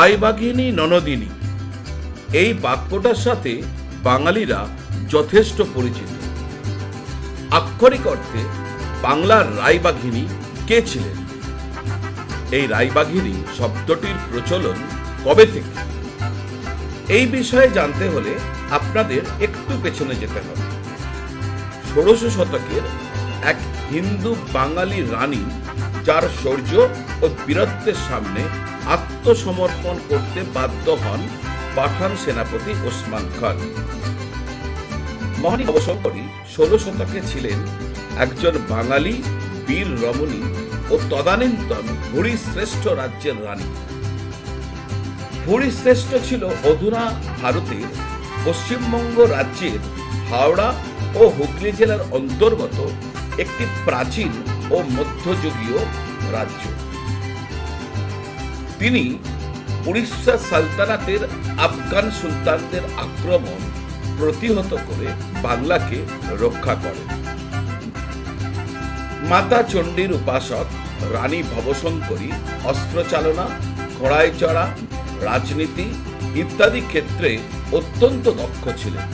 রায়বাঘিনী ননদিনী এই বাক্যটার সাথে বাঙালিরা যথেষ্ট পরিচিত। আক্ষরিক অর্থে বাংলার রায়বাঘিনী কে ছিলেন? এই রায়বাঘিনী শব্দটির প্রচলন কবে থেকে? এই বিষয়ে জানতে হলে আপনাদের একটু পেছনে যেতে হবে। ১৬শ শতকের এক হিন্দু বাঙালি রানী, যার শৌর্য ও বীরত্বের সামনে আত্মসমর্পণ করতে বাধ্য হন পাঠান সেনাপতি ওসমান খান। মহারানী ভবশঙ্করী ১৬ শতকে ছিলেন একজন বাঙালি বীর রমণী ও তদানীন্তন ভূরিশ্রেষ্ঠ রাজ্যের রানী। ভূরিশ্রেষ্ঠ ছিল অধুনা ভারতের পশ্চিমবঙ্গ রাজ্যের হাওড়া ও হুগলি জেলার অন্তর্গত একটি প্রাচীন ও মধ্যযুগীয় রাজ্য। তিনি উড়িষ্যা সালতানাতের আফগান সুলতানদের আক্রমণ প্রতিহত করে বাংলাকে রক্ষা করেন। মাতা চণ্ডীর উপাসক রানী ভবশঙ্করী অস্ত্রচালনা, ঘোড়ায় চড়া, রাজনীতি ইত্যাদি ক্ষেত্রে অত্যন্ত দক্ষ ছিলেন।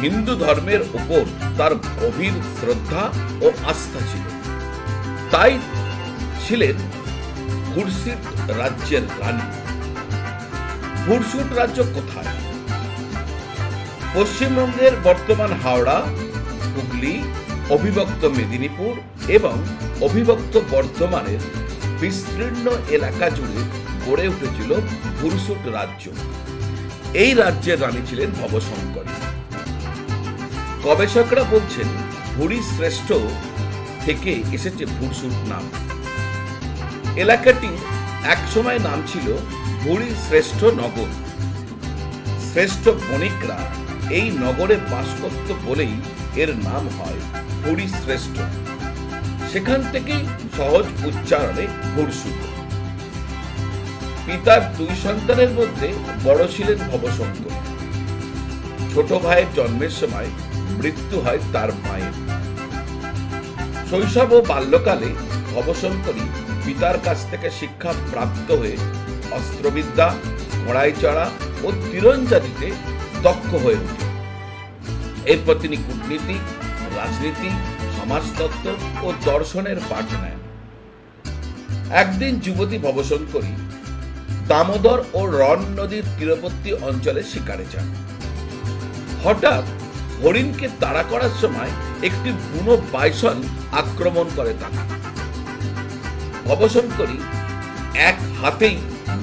হিন্দু ধর্মের উপর তার গভীর শ্রদ্ধা ও আস্থা ছিল, তাই ছিলেন ভুরসুট রাজ্যের রানী। ভুরসুট রাজ্য কোথায়? পশ্চিমবঙ্গের বর্তমান হাওড়া, হুগলি, অবিভক্ত মেদিনীপুর এবং অবিভক্ত বর্ধমানের বিস্তীর্ণ এলাকা জুড়ে গড়ে উঠেছিল ভুরসুট রাজ্য। এই রাজ্যের রানী ছিলেন ভবশঙ্করী। গবেষকরা বলছেন ভুরি শ্রেষ্ঠ থেকে এসেছে ভুরসুট নাম। এলাকাটির একসময় নাম ছিল ভুরি শ্রেষ্ঠ নগর। শ্রেষ্ঠ বণিকরা এই নগরে বাস করত বলেই এর নাম হয় ভুরি শ্রেষ্ঠ। সেখান থেকেই সহজ উচ্চারণে ভুরসুট। পিতার দুই সন্তানের মধ্যে বড় ছিলেন ভবশঙ্করী। ছোট ভাইয়ের জন্মের সময় মৃত্যু হয় তার মায়ের। শৈশব ও বাল্যকালে ভবশঙ্করী পিতার কাছ থেকে শিক্ষা প্রাপ্ত হয়ে অস্ত্রবিদ্যা, ঘোড়ায় চড়া ও তীরন্দাজিতে দক্ষ হয়ে ওঠেন। এরপর তিনি কূটনীতি, রাজনীতি, সমাজতত্ত্ব ও দর্শনের পাঠ নেন। একদিন যুবতী ভবশঙ্করী দামোদর ও রণ নদীর তীরবর্তী অঞ্চলে শিকারে যান। হঠাৎ হরিণকে তাড়া করার সময় একটি বুনো বাইসন আক্রমণ করে তাকে। ভবশঙ্করী এক হাতেই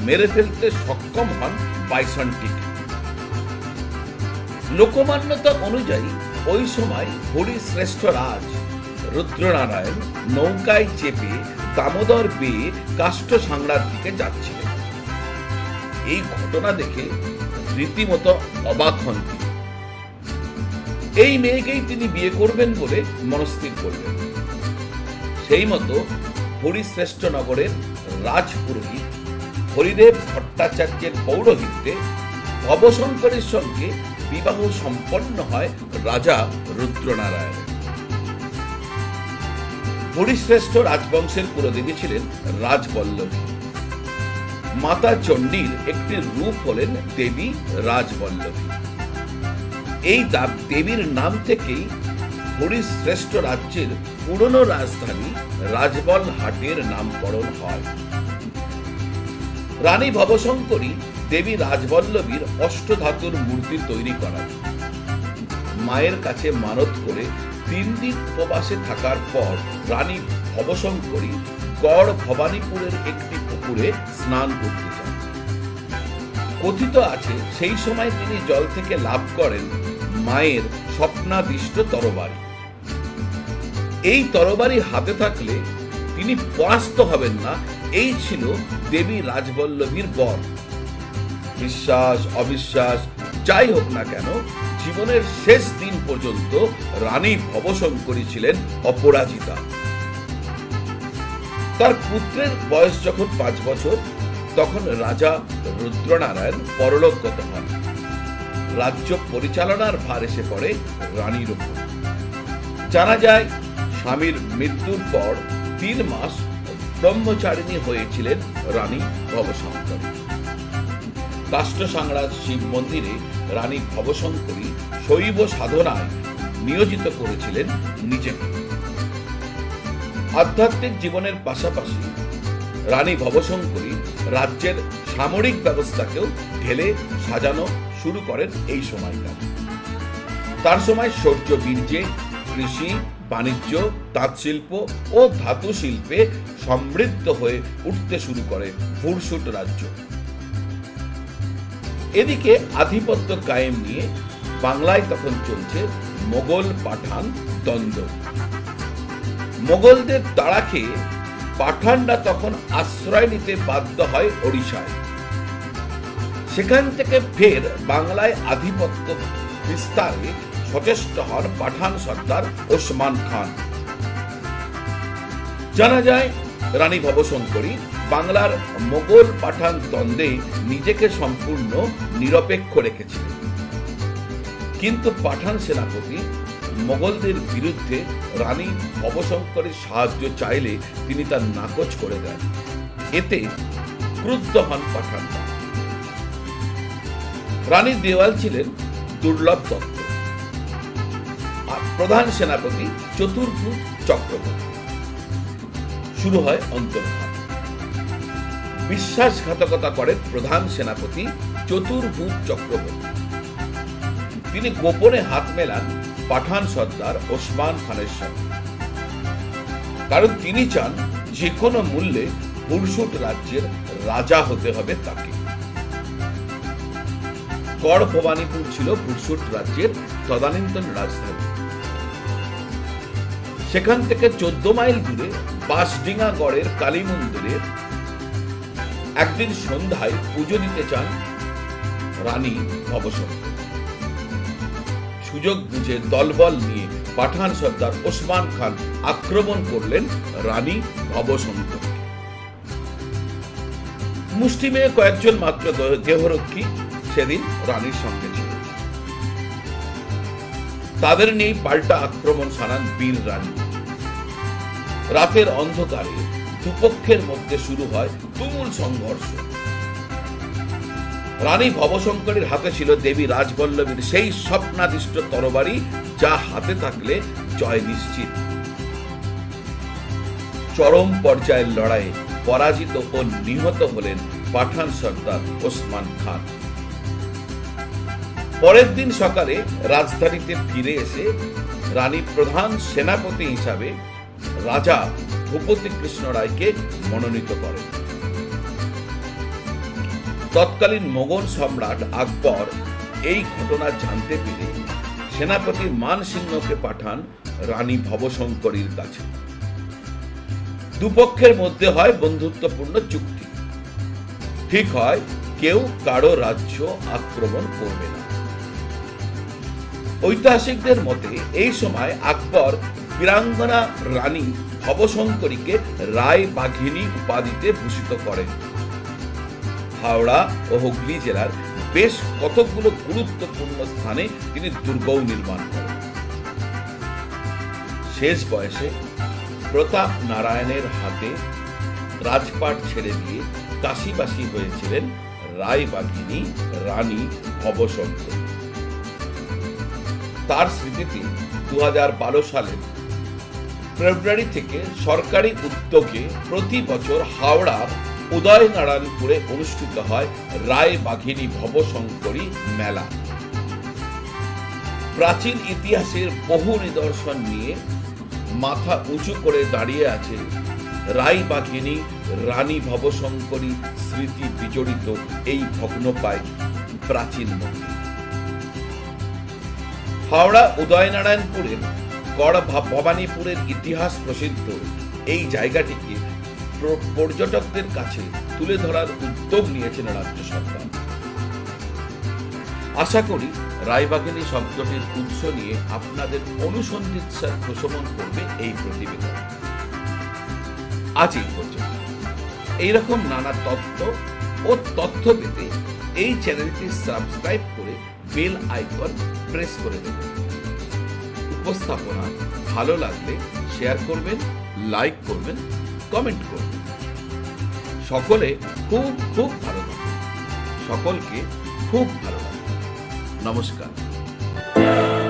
মেরে ফেলতে সক্ষম হন বাইসনটিকে। লোকমান্যতা অনুযায়ী ওই সময় হরি শ্রেষ্ঠ রাজ রুদ্রনারায়ণ নৌকায় চেপে দামোদর বেয়ে কাষ্ঠসাংড়ার দিকে যাচ্ছিলেন। এই ঘটনা দেখে রীতিমতো অবাক হন তিনি। এই মেয়েকেই তিনি বিয়ে করবেন বলে মনস্থির করলেন। সেই মতো হরিশ্রেষ্ঠ নগরের রাজপুরোহিত হরিদেব ভট্টাচার্যের পৌরোহিত্যে ভবশঙ্করীর সঙ্গে বিবাহ সম্পন্ন হয় রাজা রুদ্রনারায়ণ। হরিশ্রেষ্ঠ রাজবংশের পুরোদেবী ছিলেন রাজবল্লভী। মাতা চণ্ডীর একটি রূপ হলেন দেবী রাজবল্লভী। এই দেবীর নাম থেকেই হরিশ্রেষ্ঠ রাজ্যের পুরনো রাজধানী রাজবলহাটের নামকরণ হয়। রানী ভবশঙ্করী দেবী রাজবল্লভীর অষ্টধাতুর মূর্তি তৈরি করান। মায়ের কাছে মানত করে ৩ দিন উপবাসে থাকার পর রানী ভবশঙ্করী গড় ভবানীপুরের একটি পুকুরে স্নান করতে যান। কথিত আছে সেই সময় তিনি জল থেকে লাভ করেন মায়ের স্বপ্নাদিষ্ট তরবারি। এই তরবারি হাতে থাকলে তিনি পরাস্ত হবেন না, এই ছিল দেবী রাজবল্লভীর বর। বিশ্বাস অবিশ্বাস যাই হোক না কেন, জীবনের শেষ দিন পর্যন্ত রানী ভবশঙ্করী ছিলেন অপরাজিতা। তার পুত্রের বয়স যখন 5 বছর, তখন রাজা রুদ্রনারায়ণ পরলোকগত হন। রাজ্য পরিচালনার ভার এসে পড়ে রানীর উপর। জানা যায় স্বামীর মৃত্যুর পর 3 মাস ব্রহ্মচারিণী হয়েছিলেন রানী ভবশঙ্করী। কাষ্ঠসাংড়া শিব মন্দিরে রানী ভবশঙ্করী শৈব সাধনায় নিয়োজিত করেছিলেন নিজেকে। আধ্যাত্মিক জীবনের পাশাপাশি রানী ভবশঙ্করী রাজ্যের সামরিক ব্যবস্থাকেও ঢেলে সাজানো শুরু করেন এই সময়কার। তার সময় শৌর্য বীর্যে, কৃষি, বাণিজ্য, তাঁত শিল্প ও ধাতু শিল্পে সমৃদ্ধ হয়ে উঠতে শুরু করে ভুরসুট রাজ্য। এদিকে আধিপত্য কায়েম নিয়ে বাংলায় তখন চলছে মোগল পাঠান দ্বন্দ্ব। মোগলদের তাড়া খেয়ে পাঠানরা তখন আশ্রয় নিতে বাধ্য হয় ওড়িশায়। সেখান থেকে ফের বাংলায় আধিপত্য বিস্তারে সচেষ্ট হন পাঠান সর্দার ওসমান খান। জানা যায় রানী ভবশঙ্করী বাংলার মোগল পাঠান দ্বন্দ্বে নিজেকে সম্পূর্ণ নিরপেক্ষ রেখেছিলেন, কিন্তু পাঠান সেনাপতি মোগলদের বিরুদ্ধে রানী ভবশঙ্করীর সাহায্য চাইলে তিনি তার নাকচ করে দেন। এতে ক্রুদ্ধ হন পাঠানরা। রানী দেওয়াল ছিলেন দুর্লভ দত্ত আর প্রধান সেনাপতি চতুর্ভুজ চক্রবর্তী। শুরু হয় অন্তর্ঘাত। বিশ্বাসঘাতকতা করেন প্রধান সেনাপতি চতুর্ভুজ চক্রবর্তী। তিনি গোপনে হাত মেলান পাঠান সর্দার ওসমান খানের সঙ্গে, কারণ তিনি চান যে কোনো মূল্যে ভুরসুট রাজ্যের রাজা হতে হবে তাকে। গড় ভবানীপুর ছিল ভুরসুট রাজ্যের তদানীন্তন রাজধানী। সেখান থেকে 14 মাইল দূরে বাঁশডিঙ্গা গড়ের কালী মন্দিরে একদিন সন্ধ্যায় পুজো দিতে চান রানী ভবশঙ্করী। সুযোগ বুঝে দলবল নিয়ে পাঠান সর্দার ওসমান খান আক্রমণ করলেন রানী ভবশঙ্করী। মুষ্টিমেয় কয়েকজন মাত্র দেহরক্ষী সেদিন রানীর সঙ্গে ছিল। তাদের নিয়ে পাল্টা আক্রমণ শানান বীর রানী। রাতের অন্ধকারে দুপক্ষের মধ্যে শুরু হয় তুমুল সংঘর্ষ। রানী ভবশঙ্করীর হাতে ছিল দেবী রাজবল্লভীর সেই স্বপ্নাদিষ্ট তরবারি, যা হাতে থাকলে জয় নিশ্চিত। চরম পর্যায়ের লড়াইয়ে পরাজিত ও নিহত হলেন পাঠান সর্দার ওসমান খান। পরের দিন সকালে রাজধানীতে ফিরে এসে রানী প্রধান সেনাপতি হিসাবে রাজা ভূপতি কৃষ্ণ রায়কে মনোনীত করেন। তৎকালীন মোগল সম্রাট আকবর এই ঘটনা জানতে পেরে সেনাপতি মানসিংহকে পাঠান রানী ভবশঙ্করীর কাছে। দুপক্ষের মধ্যে হয় বন্ধুত্বপূর্ণ চুক্তি। ঠিক হয় কেউ কারো রাজ্য আক্রমণ করবে না। ঐতিহাসিকদের মতে এই সময় আকবর বীরাঙ্গনা রানী ভবশঙ্করীকে রায় বাঘিনী উপাধিতে ভূষিত করেন। হাওড়া ও হুগলি জেলার বেশ কতগুলো গুরুত্বপূর্ণ স্থানে তিনি দুর্গও নির্মাণ করেন। শেষ বয়সে প্রতাপ নারায়ণের হাতে রাজপাট ছেড়ে দিয়ে কাশীবাসী হয়েছিলেন রায়বাঘিনী রানী ভবশঙ্করী। তার স্মৃতিতে 2012 সালের ফেব্রুয়ারি থেকে সরকারি উদ্যোগে প্রতি বছর হাওড়ার উদয়নারায়ণপুরে অনুষ্ঠিত হয় রায়বাঘিনী ভবশঙ্করী মেলা। প্রাচীন ইতিহাসের বহু নিদর্শন নিয়ে মাথা উঁচু করে দাঁড়িয়ে আছে রায়বাঘিনী রানী ভবশঙ্করী স্মৃতি বিজড়িত এই ভগ্নপ্রায় প্রাচীন মন্দির। হাওড়া উদয়নারায়ণপুরের গড় ভবানীপুরের ইতিহাস প্রসিদ্ধ এই জায়গাটিকে পর্যটকদের কাছে তুলে ধরার উদ্যোগ নিয়েছেন রাজ্য সরকার। আশা করি রায়বাঘিনী শব্দটির উৎস নিয়ে আপনাদের অনুসন্ধিৎসার প্রশমন করবে এই প্রতিবেদন। আজ এই পর্যন্ত। এইরকম নানা তথ্য পেতে এই চ্যানেলটি সাবস্ক্রাইব করে বেল আইকন প্রেস করে দেবেন। উপস্থাপনা ভালো লাগলে শেয়ার করবেন, লাইক করবেন, কমেন্ট করবেন। সকলে খুব খুব ভালো থাকুন। সকলকে খুব ভালো লাগবে। নমস্কার।